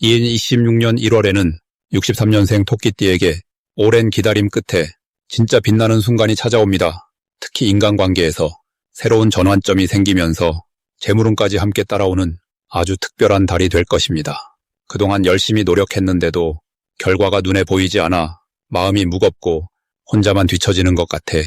2026년 1월에는 63년생 토끼띠에게 오랜 기다림 끝에 진짜 빛나는 순간이 찾아옵니다. 특히 인간관계에서 새로운 전환점이 생기면서 재물운까지 함께 따라오는 아주 특별한 달이 될 것입니다. 그동안 열심히 노력했는데도 결과가 눈에 보이지 않아 마음이 무겁고 혼자만 뒤처지는 것 같아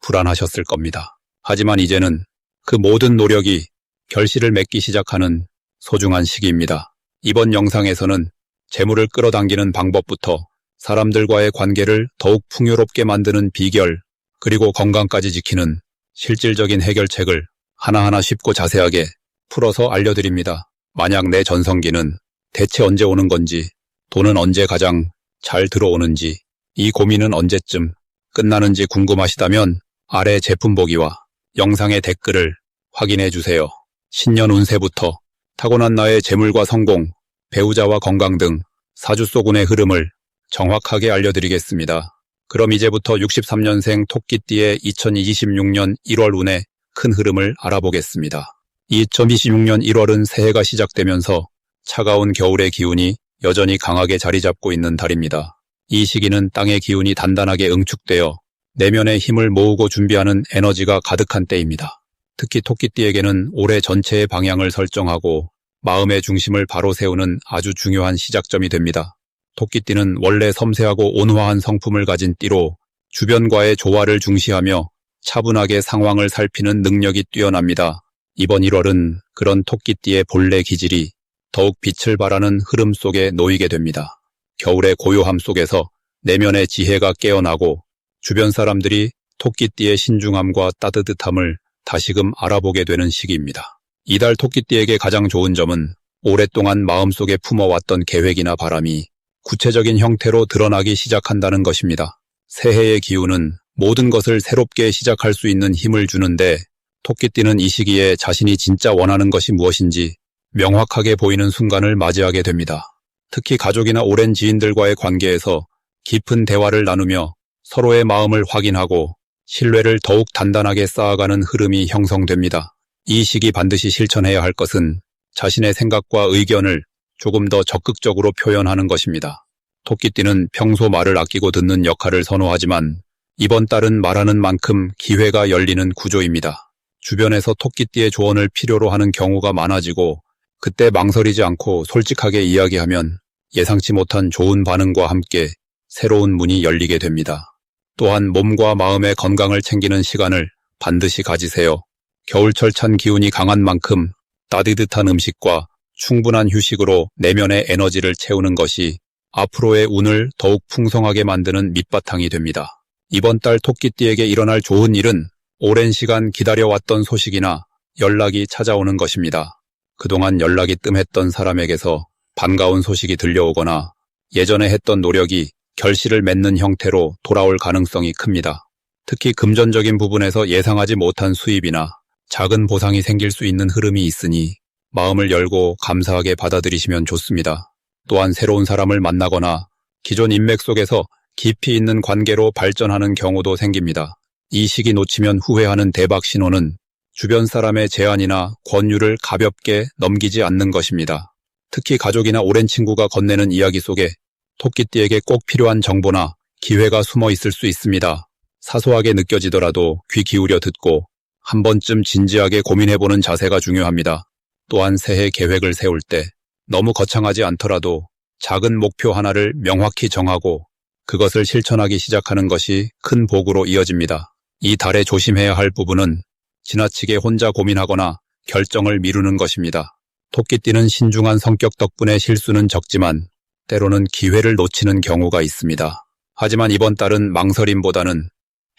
불안하셨을 겁니다. 하지만 이제는 그 모든 노력이 결실을 맺기 시작하는 소중한 시기입니다. 이번 영상에서는 재물을 끌어당기는 방법부터 사람들과의 관계를 더욱 풍요롭게 만드는 비결, 그리고 건강까지 지키는 실질적인 해결책을 하나하나 쉽고 자세하게 풀어서 알려드립니다. 만약 내 전성기는 대체 언제 오는 건지, 돈은 언제 가장 잘 들어오는지, 이 고민은 언제쯤 끝나는지 궁금하시다면 아래 제품 보기와 영상의 댓글을 확인해 주세요. 신년 운세부터 타고난 나의 재물과 성공, 배우자와 건강 등 사주소군의 흐름을 정확하게 알려드리겠습니다. 그럼 이제부터 63년생 토끼띠의 2026년 1월 운의 큰 흐름을 알아보겠습니다. 2026년 1월은 새해가 시작되면서 차가운 겨울의 기운이 여전히 강하게 자리 잡고 있는 달입니다. 이 시기는 땅의 기운이 단단하게 응축되어 내면의 힘을 모으고 준비하는 에너지가 가득한 때입니다. 특히 토끼띠에게는 올해 전체의 방향을 설정하고 마음의 중심을 바로 세우는 아주 중요한 시작점이 됩니다. 토끼띠는 원래 섬세하고 온화한 성품을 가진 띠로 주변과의 조화를 중시하며 차분하게 상황을 살피는 능력이 뛰어납니다. 이번 1월은 그런 토끼띠의 본래 기질이 더욱 빛을 발하는 흐름 속에 놓이게 됩니다. 겨울의 고요함 속에서 내면의 지혜가 깨어나고 주변 사람들이 토끼띠의 신중함과 따뜻함을 다시금 알아보게 되는 시기입니다. 이달 토끼띠에게 가장 좋은 점은 오랫동안 마음속에 품어왔던 계획이나 바람이 구체적인 형태로 드러나기 시작한다는 것입니다. 새해의 기운은 모든 것을 새롭게 시작할 수 있는 힘을 주는데 토끼띠는 이 시기에 자신이 진짜 원하는 것이 무엇인지 명확하게 보이는 순간을 맞이하게 됩니다. 특히 가족이나 오랜 지인들과의 관계에서 깊은 대화를 나누며 서로의 마음을 확인하고 신뢰를 더욱 단단하게 쌓아가는 흐름이 형성됩니다. 이 시기 반드시 실천해야 할 것은 자신의 생각과 의견을 조금 더 적극적으로 표현하는 것입니다. 토끼띠는 평소 말을 아끼고 듣는 역할을 선호하지만 이번 달은 말하는 만큼 기회가 열리는 구조입니다. 주변에서 토끼띠의 조언을 필요로 하는 경우가 많아지고 그때 망설이지 않고 솔직하게 이야기하면 예상치 못한 좋은 반응과 함께 새로운 문이 열리게 됩니다. 또한 몸과 마음의 건강을 챙기는 시간을 반드시 가지세요. 겨울철 찬 기운이 강한 만큼 따뜻한 음식과 충분한 휴식으로 내면의 에너지를 채우는 것이 앞으로의 운을 더욱 풍성하게 만드는 밑바탕이 됩니다. 이번 달 토끼띠에게 일어날 좋은 일은 오랜 시간 기다려왔던 소식이나 연락이 찾아오는 것입니다. 그동안 연락이 뜸했던 사람에게서 반가운 소식이 들려오거나 예전에 했던 노력이 결실을 맺는 형태로 돌아올 가능성이 큽니다. 특히 금전적인 부분에서 예상하지 못한 수입이나 작은 보상이 생길 수 있는 흐름이 있으니 마음을 열고 감사하게 받아들이시면 좋습니다. 또한 새로운 사람을 만나거나 기존 인맥 속에서 깊이 있는 관계로 발전하는 경우도 생깁니다. 이 시기 놓치면 후회하는 대박 신호는 주변 사람의 제안이나 권유를 가볍게 넘기지 않는 것입니다. 특히 가족이나 오랜 친구가 건네는 이야기 속에 토끼띠에게 꼭 필요한 정보나 기회가 숨어 있을 수 있습니다. 사소하게 느껴지더라도 귀 기울여 듣고 한 번쯤 진지하게 고민해보는 자세가 중요합니다. 또한 새해 계획을 세울 때 너무 거창하지 않더라도 작은 목표 하나를 명확히 정하고 그것을 실천하기 시작하는 것이 큰 복으로 이어집니다. 이 달에 조심해야 할 부분은 지나치게 혼자 고민하거나 결정을 미루는 것입니다. 토끼띠는 신중한 성격 덕분에 실수는 적지만 때로는 기회를 놓치는 경우가 있습니다. 하지만 이번 달은 망설임보다는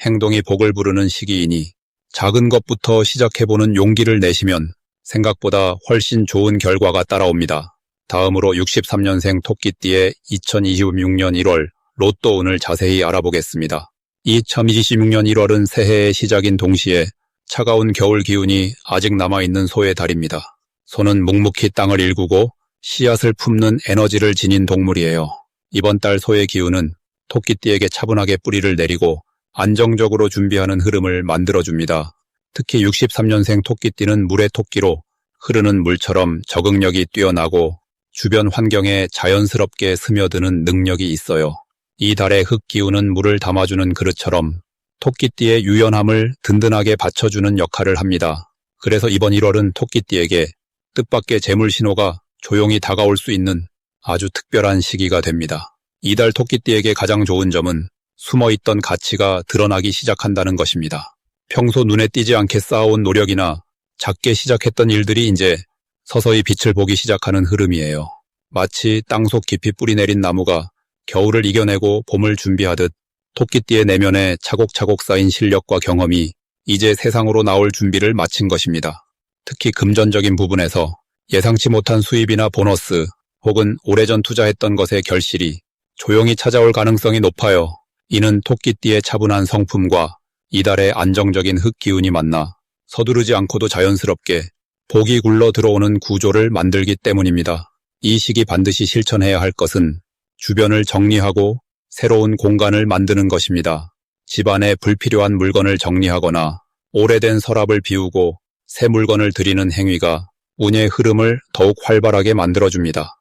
행동이 복을 부르는 시기이니 작은 것부터 시작해보는 용기를 내시면 생각보다 훨씬 좋은 결과가 따라옵니다. 다음으로 63년생 토끼띠의 2026년 1월 로또 운을 자세히 알아보겠습니다. 2026년 1월은 새해의 시작인 동시에 차가운 겨울 기운이 아직 남아있는 소의 달입니다. 소는 묵묵히 땅을 일구고 씨앗을 품는 에너지를 지닌 동물이에요. 이번 달 소의 기운은 토끼띠에게 차분하게 뿌리를 내리고 안정적으로 준비하는 흐름을 만들어줍니다. 특히 63년생 토끼띠는 물의 토끼로 흐르는 물처럼 적응력이 뛰어나고 주변 환경에 자연스럽게 스며드는 능력이 있어요. 이 달의 흙 기운은 물을 담아주는 그릇처럼 토끼띠의 유연함을 든든하게 받쳐주는 역할을 합니다. 그래서 이번 1월은 토끼띠에게 뜻밖의 재물 신호가 조용히 다가올 수 있는 아주 특별한 시기가 됩니다. 이달 토끼띠에게 가장 좋은 점은 숨어있던 가치가 드러나기 시작한다는 것입니다. 평소 눈에 띄지 않게 쌓아온 노력이나 작게 시작했던 일들이 이제 서서히 빛을 보기 시작하는 흐름이에요. 마치 땅속 깊이 뿌리 내린 나무가 겨울을 이겨내고 봄을 준비하듯 토끼띠의 내면에 차곡차곡 쌓인 실력과 경험이 이제 세상으로 나올 준비를 마친 것입니다. 특히 금전적인 부분에서 예상치 못한 수입이나 보너스 혹은 오래전 투자했던 것의 결실이 조용히 찾아올 가능성이 높아요. 이는 토끼띠의 차분한 성품과 이달의 안정적인 흙 기운이 만나 서두르지 않고도 자연스럽게 복이 굴러 들어오는 구조를 만들기 때문입니다. 이 시기 반드시 실천해야 할 것은 주변을 정리하고 새로운 공간을 만드는 것입니다. 집안에 불필요한 물건을 정리하거나 오래된 서랍을 비우고 새 물건을 들이는 행위가 운의 흐름을 더욱 활발하게 만들어줍니다.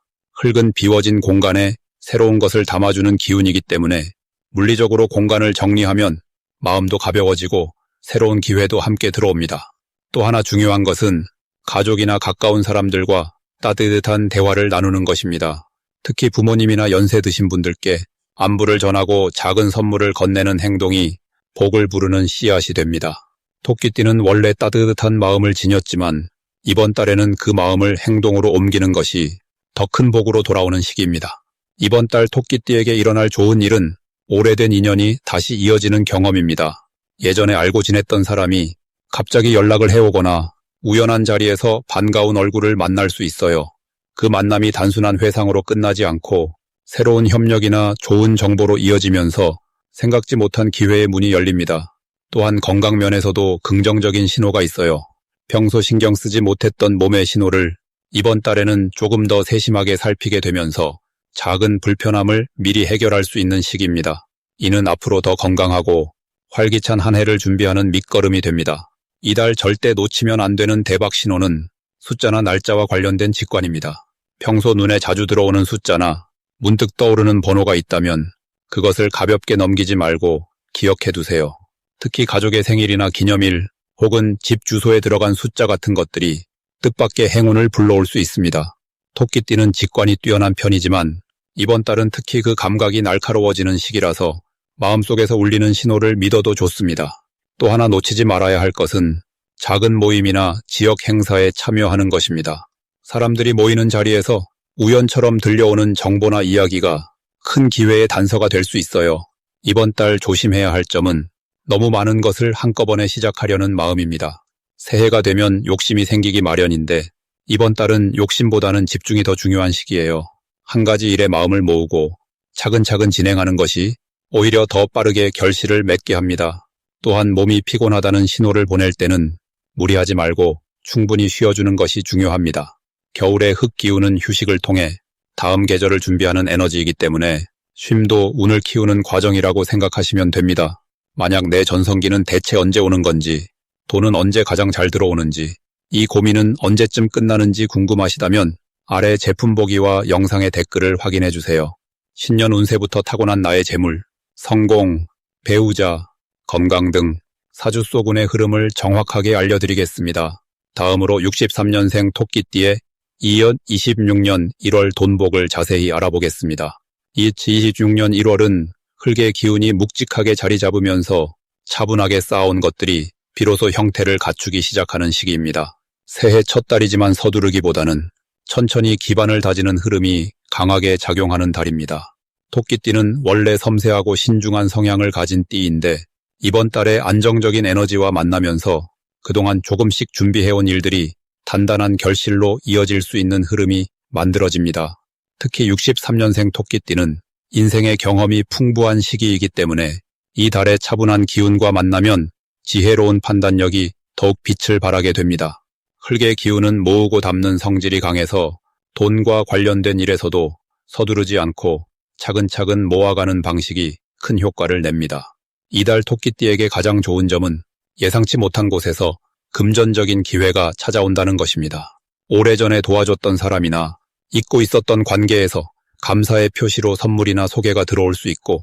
흙은 비워진 공간에 새로운 것을 담아주는 기운이기 때문에 물리적으로 공간을 정리하면 마음도 가벼워지고 새로운 기회도 함께 들어옵니다. 또 하나 중요한 것은 가족이나 가까운 사람들과 따뜻한 대화를 나누는 것입니다. 특히 부모님이나 연세 드신 분들께 안부를 전하고 작은 선물을 건네는 행동이 복을 부르는 씨앗이 됩니다. 토끼띠는 원래 따뜻한 마음을 지녔지만 이번 달에는 그 마음을 행동으로 옮기는 것이 더 큰 복으로 돌아오는 시기입니다. 이번 달 토끼띠에게 일어날 좋은 일은 오래된 인연이 다시 이어지는 경험입니다. 예전에 알고 지냈던 사람이 갑자기 연락을 해오거나 우연한 자리에서 반가운 얼굴을 만날 수 있어요. 그 만남이 단순한 회상으로 끝나지 않고 새로운 협력이나 좋은 정보로 이어지면서 생각지 못한 기회의 문이 열립니다. 또한 건강 면에서도 긍정적인 신호가 있어요. 평소 신경 쓰지 못했던 몸의 신호를 이번 달에는 조금 더 세심하게 살피게 되면서 작은 불편함을 미리 해결할 수 있는 시기입니다. 이는 앞으로 더 건강하고 활기찬 한 해를 준비하는 밑거름이 됩니다. 이달 절대 놓치면 안 되는 대박 신호는 숫자나 날짜와 관련된 직관입니다. 평소 눈에 자주 들어오는 숫자나 문득 떠오르는 번호가 있다면 그것을 가볍게 넘기지 말고 기억해 두세요. 특히 가족의 생일이나 기념일 혹은 집 주소에 들어간 숫자 같은 것들이 뜻밖의 행운을 불러올 수 있습니다. 토끼띠는 직관이 뛰어난 편이지만 이번 달은 특히 그 감각이 날카로워지는 시기라서 마음속에서 울리는 신호를 믿어도 좋습니다. 또 하나 놓치지 말아야 할 것은 작은 모임이나 지역 행사에 참여하는 것입니다. 사람들이 모이는 자리에서 우연처럼 들려오는 정보나 이야기가 큰 기회의 단서가 될 수 있어요. 이번 달 조심해야 할 점은 너무 많은 것을 한꺼번에 시작하려는 마음입니다. 새해가 되면 욕심이 생기기 마련인데 이번 달은 욕심보다는 집중이 더 중요한 시기예요. 한 가지 일에 마음을 모으고 차근차근 진행하는 것이 오히려 더 빠르게 결실을 맺게 합니다. 또한 몸이 피곤하다는 신호를 보낼 때는 무리하지 말고 충분히 쉬어주는 것이 중요합니다. 겨울의 흙 기운은 휴식을 통해 다음 계절을 준비하는 에너지이기 때문에 쉼도 운을 키우는 과정이라고 생각하시면 됩니다. 만약 내 전성기는 대체 언제 오는 건지, 돈은 언제 가장 잘 들어오는지, 이 고민은 언제쯤 끝나는지 궁금하시다면 아래 제품 보기와 영상의 댓글을 확인해 주세요. 신년 운세부터 타고난 나의 재물, 성공, 배우자, 건강 등 사주소군의 흐름을 정확하게 알려드리겠습니다. 다음으로 63년생 토끼띠의 2026년 1월 돈복을 자세히 알아보겠습니다. 2026년 1월은 흙의 기운이 묵직하게 자리 잡으면서 차분하게 쌓아온 것들이 비로소 형태를 갖추기 시작하는 시기입니다. 새해 첫 달이지만 서두르기보다는 천천히 기반을 다지는 흐름이 강하게 작용하는 달입니다. 토끼띠는 원래 섬세하고 신중한 성향을 가진 띠인데 이번 달에 안정적인 에너지와 만나면서 그동안 조금씩 준비해온 일들이 단단한 결실로 이어질 수 있는 흐름이 만들어집니다. 특히 63년생 토끼띠는 인생의 경험이 풍부한 시기이기 때문에 이 달의 차분한 기운과 만나면 지혜로운 판단력이 더욱 빛을 발하게 됩니다. 흙의 기운은 모으고 담는 성질이 강해서 돈과 관련된 일에서도 서두르지 않고 차근차근 모아가는 방식이 큰 효과를 냅니다. 이달 토끼띠에게 가장 좋은 점은 예상치 못한 곳에서 금전적인 기회가 찾아온다는 것입니다. 오래전에 도와줬던 사람이나 잊고 있었던 관계에서 감사의 표시로 선물이나 소개가 들어올 수 있고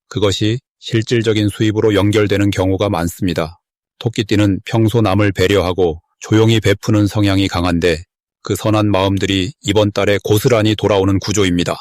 그것이 실질적인 수입으로 연결되는 경우가 많습니다. 토끼띠는 평소 남을 배려하고 조용히 베푸는 성향이 강한데 그 선한 마음들이 이번 달에 고스란히 돌아오는 구조입니다.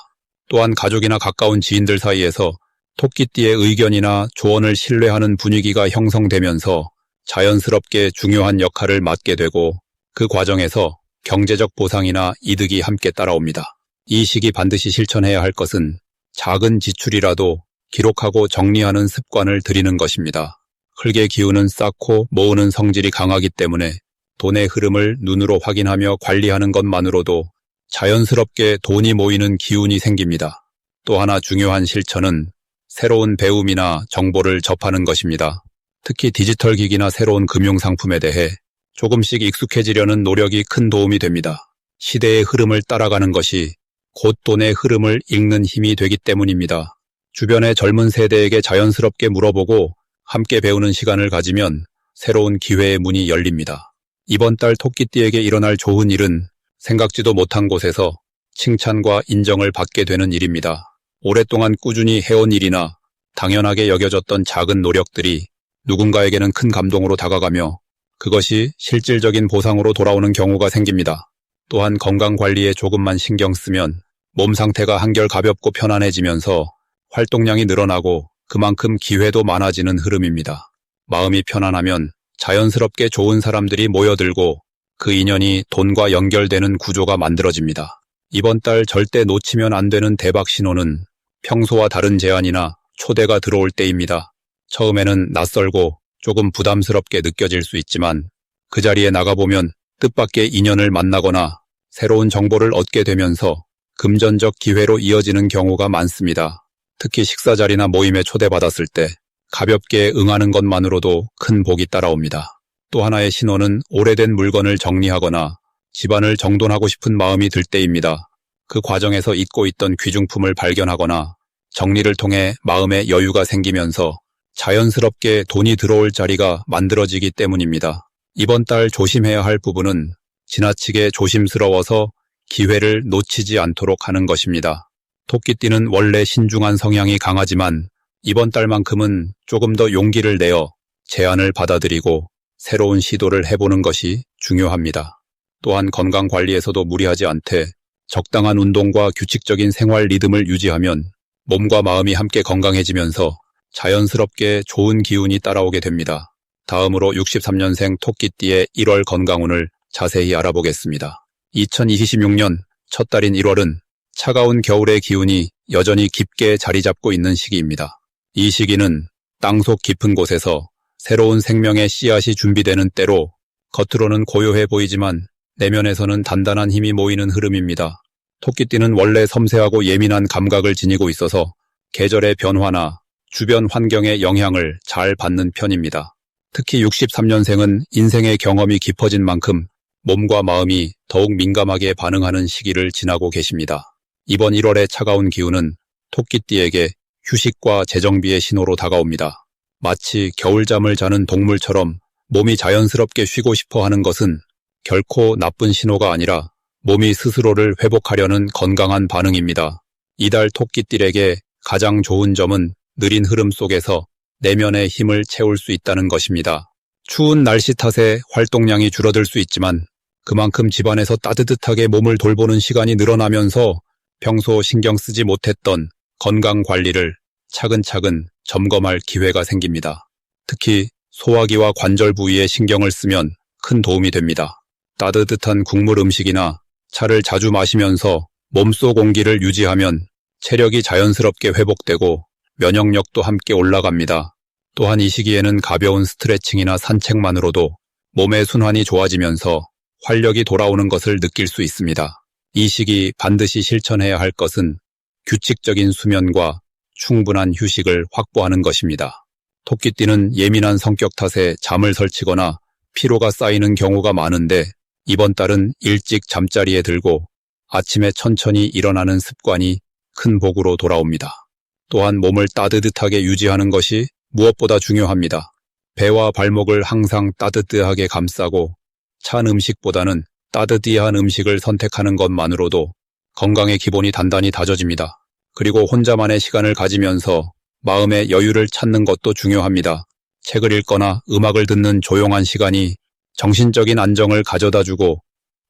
또한 가족이나 가까운 지인들 사이에서 토끼띠의 의견이나 조언을 신뢰하는 분위기가 형성되면서 자연스럽게 중요한 역할을 맡게 되고 그 과정에서 경제적 보상이나 이득이 함께 따라옵니다. 이 시기 반드시 실천해야 할 것은 작은 지출이라도 기록하고 정리하는 습관을 들이는 것입니다. 흙의 기운은 쌓고 모으는 성질이 강하기 때문에 돈의 흐름을 눈으로 확인하며 관리하는 것만으로도 자연스럽게 돈이 모이는 기운이 생깁니다. 또 하나 중요한 실천은 새로운 배움이나 정보를 접하는 것입니다. 특히 디지털 기기나 새로운 금융상품에 대해 조금씩 익숙해지려는 노력이 큰 도움이 됩니다. 시대의 흐름을 따라가는 것이 곧 돈의 흐름을 읽는 힘이 되기 때문입니다. 주변의 젊은 세대에게 자연스럽게 물어보고 함께 배우는 시간을 가지면 새로운 기회의 문이 열립니다. 이번 달 토끼띠에게 일어날 좋은 일은 생각지도 못한 곳에서 칭찬과 인정을 받게 되는 일입니다. 오랫동안 꾸준히 해온 일이나 당연하게 여겨졌던 작은 노력들이 누군가에게는 큰 감동으로 다가가며 그것이 실질적인 보상으로 돌아오는 경우가 생깁니다. 또한 건강관리에 조금만 신경 쓰면 몸 상태가 한결 가볍고 편안해지면서 활동량이 늘어나고 그만큼 기회도 많아지는 흐름입니다. 마음이 편안하면 자연스럽게 좋은 사람들이 모여들고 그 인연이 돈과 연결되는 구조가 만들어집니다. 이번 달 절대 놓치면 안 되는 대박 신호는 평소와 다른 제안이나 초대가 들어올 때입니다. 처음에는 낯설고 조금 부담스럽게 느껴질 수 있지만 그 자리에 나가보면 뜻밖의 인연을 만나거나 새로운 정보를 얻게 되면서 금전적 기회로 이어지는 경우가 많습니다. 특히 식사 자리나 모임에 초대받았을 때 가볍게 응하는 것만으로도 큰 복이 따라옵니다. 또 하나의 신호는 오래된 물건을 정리하거나 집안을 정돈하고 싶은 마음이 들 때입니다. 그 과정에서 잊고 있던 귀중품을 발견하거나 정리를 통해 마음의 여유가 생기면서 자연스럽게 돈이 들어올 자리가 만들어지기 때문입니다. 이번 달 조심해야 할 부분은 지나치게 조심스러워서 기회를 놓치지 않도록 하는 것입니다. 토끼띠는 원래 신중한 성향이 강하지만 이번 달만큼은 조금 더 용기를 내어 제안을 받아들이고 새로운 시도를 해보는 것이 중요합니다. 또한 건강관리에서도 무리하지 않되 적당한 운동과 규칙적인 생활 리듬을 유지하면 몸과 마음이 함께 건강해지면서 자연스럽게 좋은 기운이 따라오게 됩니다. 다음으로 63년생 토끼띠의 1월 건강운을 자세히 알아보겠습니다. 2026년 첫 달인 1월은 차가운 겨울의 기운이 여전히 깊게 자리 잡고 있는 시기입니다. 이 시기는 땅속 깊은 곳에서 새로운 생명의 씨앗이 준비되는 때로 겉으로는 고요해 보이지만 내면에서는 단단한 힘이 모이는 흐름입니다. 토끼띠는 원래 섬세하고 예민한 감각을 지니고 있어서 계절의 변화나 주변 환경의 영향을 잘 받는 편입니다. 특히 63년생은 인생의 경험이 깊어진 만큼 몸과 마음이 더욱 민감하게 반응하는 시기를 지나고 계십니다. 이번 1월의 차가운 기운은 토끼띠에게 휴식과 재정비의 신호로 다가옵니다. 마치 겨울잠을 자는 동물처럼 몸이 자연스럽게 쉬고 싶어 하는 것은 결코 나쁜 신호가 아니라 몸이 스스로를 회복하려는 건강한 반응입니다. 이달 토끼띠에게 가장 좋은 점은 느린 흐름 속에서 내면의 힘을 채울 수 있다는 것입니다. 추운 날씨 탓에 활동량이 줄어들 수 있지만 그만큼 집안에서 따뜻하게 몸을 돌보는 시간이 늘어나면서 평소 신경 쓰지 못했던 건강 관리를 차근차근 점검할 기회가 생깁니다. 특히 소화기와 관절 부위에 신경을 쓰면 큰 도움이 됩니다. 따뜻한 국물 음식이나 차를 자주 마시면서 몸속 온기를 유지하면 체력이 자연스럽게 회복되고 면역력도 함께 올라갑니다. 또한 이 시기에는 가벼운 스트레칭이나 산책만으로도 몸의 순환이 좋아지면서 활력이 돌아오는 것을 느낄 수 있습니다. 이 시기 반드시 실천해야 할 것은 규칙적인 수면과 충분한 휴식을 확보하는 것입니다. 토끼띠는 예민한 성격 탓에 잠을 설치거나 피로가 쌓이는 경우가 많은데 이번 달은 일찍 잠자리에 들고 아침에 천천히 일어나는 습관이 큰 복으로 돌아옵니다. 또한 몸을 따뜻하게 유지하는 것이 무엇보다 중요합니다. 배와 발목을 항상 따뜻하게 감싸고 찬 음식보다는 따뜻한 음식을 선택하는 것만으로도 건강의 기본이 단단히 다져집니다. 그리고 혼자만의 시간을 가지면서 마음의 여유를 찾는 것도 중요합니다. 책을 읽거나 음악을 듣는 조용한 시간이 정신적인 안정을 가져다주고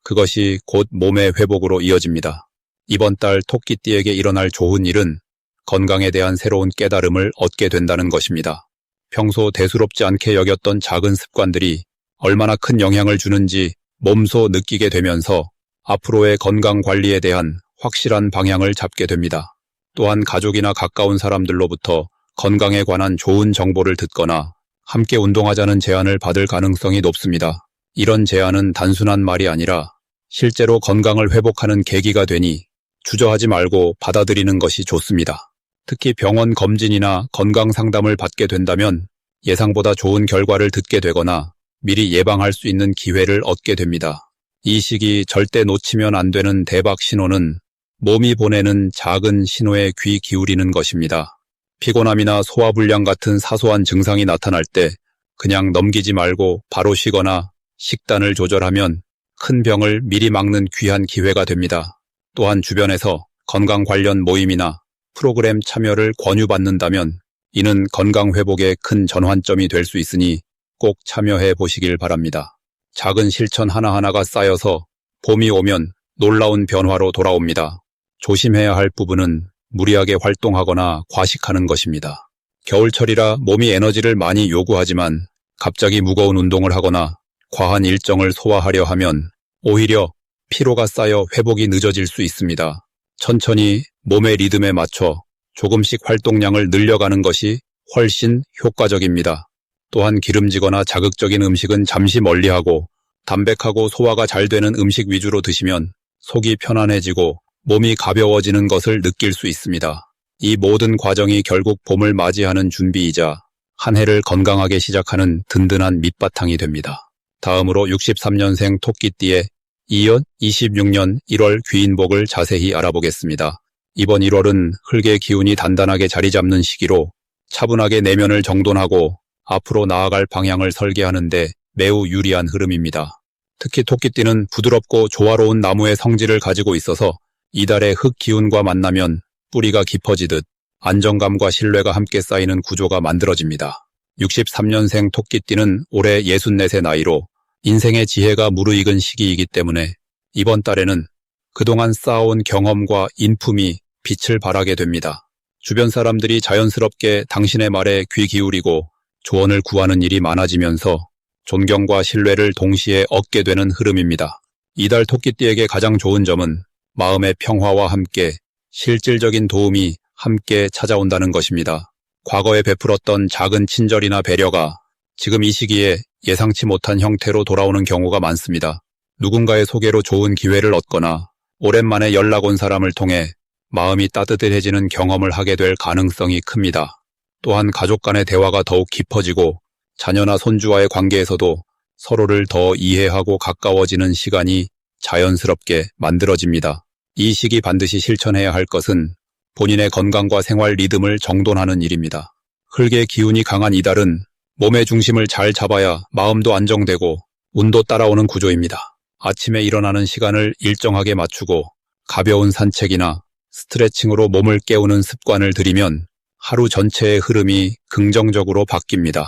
그것이 곧 몸의 회복으로 이어집니다. 이번 달 토끼띠에게 일어날 좋은 일은 건강에 대한 새로운 깨달음을 얻게 된다는 것입니다. 평소 대수롭지 않게 여겼던 작은 습관들이 얼마나 큰 영향을 주는지 몸소 느끼게 되면서 앞으로의 건강 관리에 대한 확실한 방향을 잡게 됩니다. 또한 가족이나 가까운 사람들로부터 건강에 관한 좋은 정보를 듣거나 함께 운동하자는 제안을 받을 가능성이 높습니다. 이런 제안은 단순한 말이 아니라 실제로 건강을 회복하는 계기가 되니 주저하지 말고 받아들이는 것이 좋습니다. 특히 병원 검진이나 건강 상담을 받게 된다면 예상보다 좋은 결과를 듣게 되거나 미리 예방할 수 있는 기회를 얻게 됩니다. 이 시기 절대 놓치면 안 되는 대박 신호는 몸이 보내는 작은 신호에 귀 기울이는 것입니다. 피곤함이나 소화불량 같은 사소한 증상이 나타날 때 그냥 넘기지 말고 바로 쉬거나 식단을 조절하면 큰 병을 미리 막는 귀한 기회가 됩니다. 또한 주변에서 건강 관련 모임이나 프로그램 참여를 권유받는다면 이는 건강 회복에 큰 전환점이 될 수 있으니 꼭 참여해 보시길 바랍니다. 작은 실천 하나하나가 쌓여서 봄이 오면 놀라운 변화로 돌아옵니다. 조심해야 할 부분은 무리하게 활동하거나 과식하는 것입니다. 겨울철이라 몸이 에너지를 많이 요구하지만 갑자기 무거운 운동을 하거나 과한 일정을 소화하려 하면 오히려 피로가 쌓여 회복이 늦어질 수 있습니다. 천천히 몸의 리듬에 맞춰 조금씩 활동량을 늘려가는 것이 훨씬 효과적입니다. 또한 기름지거나 자극적인 음식은 잠시 멀리하고 담백하고 소화가 잘 되는 음식 위주로 드시면 속이 편안해지고 몸이 가벼워지는 것을 느낄 수 있습니다. 이 모든 과정이 결국 봄을 맞이하는 준비이자 한 해를 건강하게 시작하는 든든한 밑바탕이 됩니다. 다음으로 63년생 토끼띠의 2026년 1월 귀인복을 자세히 알아보겠습니다. 이번 1월은 흙의 기운이 단단하게 자리 잡는 시기로 차분하게 내면을 정돈하고 앞으로 나아갈 방향을 설계하는 데 매우 유리한 흐름입니다. 특히 토끼띠는 부드럽고 조화로운 나무의 성질을 가지고 있어서 이달의 흙 기운과 만나면 뿌리가 깊어지듯 안정감과 신뢰가 함께 쌓이는 구조가 만들어집니다. 63년생 토끼띠는 올해 64세 나이로 인생의 지혜가 무르익은 시기이기 때문에 이번 달에는 그동안 쌓아온 경험과 인품이 빛을 발하게 됩니다. 주변 사람들이 자연스럽게 당신의 말에 귀 기울이고 조언을 구하는 일이 많아지면서 존경과 신뢰를 동시에 얻게 되는 흐름입니다. 이달 토끼띠에게 가장 좋은 점은 마음의 평화와 함께 실질적인 도움이 함께 찾아온다는 것입니다. 과거에 베풀었던 작은 친절이나 배려가 지금 이 시기에 예상치 못한 형태로 돌아오는 경우가 많습니다. 누군가의 소개로 좋은 기회를 얻거나 오랜만에 연락 온 사람을 통해 마음이 따뜻해지는 경험을 하게 될 가능성이 큽니다. 또한 가족 간의 대화가 더욱 깊어지고 자녀나 손주와의 관계에서도 서로를 더 이해하고 가까워지는 시간이 자연스럽게 만들어집니다. 이 시기 반드시 실천해야 할 것은 본인의 건강과 생활 리듬을 정돈하는 일입니다. 흙의 기운이 강한 이달은 몸의 중심을 잘 잡아야 마음도 안정되고 운도 따라오는 구조입니다. 아침에 일어나는 시간을 일정하게 맞추고 가벼운 산책이나 스트레칭으로 몸을 깨우는 습관을 들이면 하루 전체의 흐름이 긍정적으로 바뀝니다.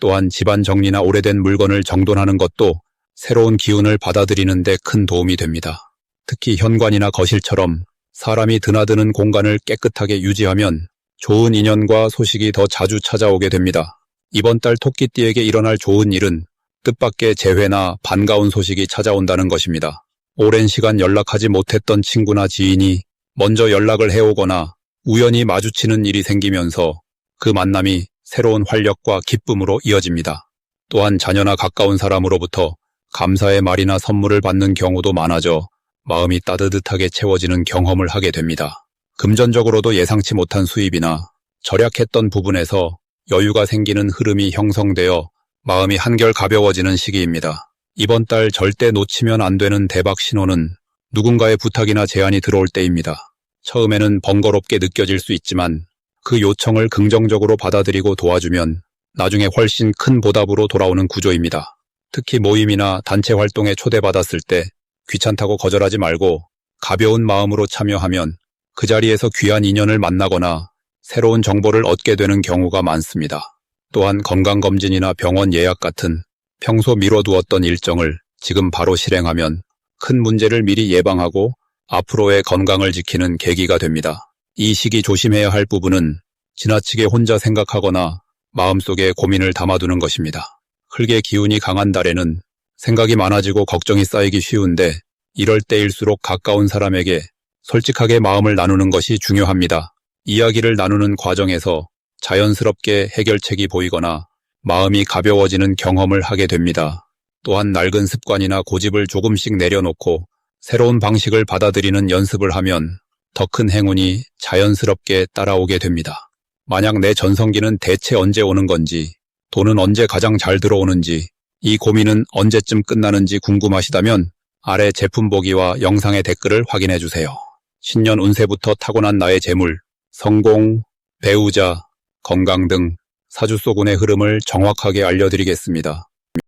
또한 집안 정리나 오래된 물건을 정돈하는 것도 새로운 기운을 받아들이는 데 큰 도움이 됩니다. 특히 현관이나 거실처럼 사람이 드나드는 공간을 깨끗하게 유지하면 좋은 인연과 소식이 더 자주 찾아오게 됩니다. 이번 달 토끼띠에게 일어날 좋은 일은 뜻밖의 재회나 반가운 소식이 찾아온다는 것입니다. 오랜 시간 연락하지 못했던 친구나 지인이 먼저 연락을 해오거나 우연히 마주치는 일이 생기면서 그 만남이 새로운 활력과 기쁨으로 이어집니다. 또한 자녀나 가까운 사람으로부터 감사의 말이나 선물을 받는 경우도 많아져 마음이 따뜻하게 채워지는 경험을 하게 됩니다. 금전적으로도 예상치 못한 수입이나 절약했던 부분에서 여유가 생기는 흐름이 형성되어 마음이 한결 가벼워지는 시기입니다. 이번 달 절대 놓치면 안 되는 대박 신호는 누군가의 부탁이나 제안이 들어올 때입니다. 처음에는 번거롭게 느껴질 수 있지만 그 요청을 긍정적으로 받아들이고 도와주면 나중에 훨씬 큰 보답으로 돌아오는 구조입니다. 특히 모임이나 단체 활동에 초대받았을 때 귀찮다고 거절하지 말고 가벼운 마음으로 참여하면 그 자리에서 귀한 인연을 만나거나 새로운 정보를 얻게 되는 경우가 많습니다. 또한 건강검진이나 병원 예약 같은 평소 미뤄두었던 일정을 지금 바로 실행하면 큰 문제를 미리 예방하고 앞으로의 건강을 지키는 계기가 됩니다. 이 시기 조심해야 할 부분은 지나치게 혼자 생각하거나 마음속에 고민을 담아두는 것입니다. 흙의 기운이 강한 달에는 생각이 많아지고 걱정이 쌓이기 쉬운데 이럴 때일수록 가까운 사람에게 솔직하게 마음을 나누는 것이 중요합니다. 이야기를 나누는 과정에서 자연스럽게 해결책이 보이거나 마음이 가벼워지는 경험을 하게 됩니다. 또한 낡은 습관이나 고집을 조금씩 내려놓고 새로운 방식을 받아들이는 연습을 하면 더 큰 행운이 자연스럽게 따라오게 됩니다. 만약 내 전성기는 대체 언제 오는 건지, 돈은 언제 가장 잘 들어오는지, 이 고민은 언제쯤 끝나는지 궁금하시다면 아래 제품 보기와 영상의 댓글을 확인해 주세요. 신년 운세부터 타고난 나의 재물, 성공, 배우자, 건강 등 사주소군의 흐름을 정확하게 알려드리겠습니다.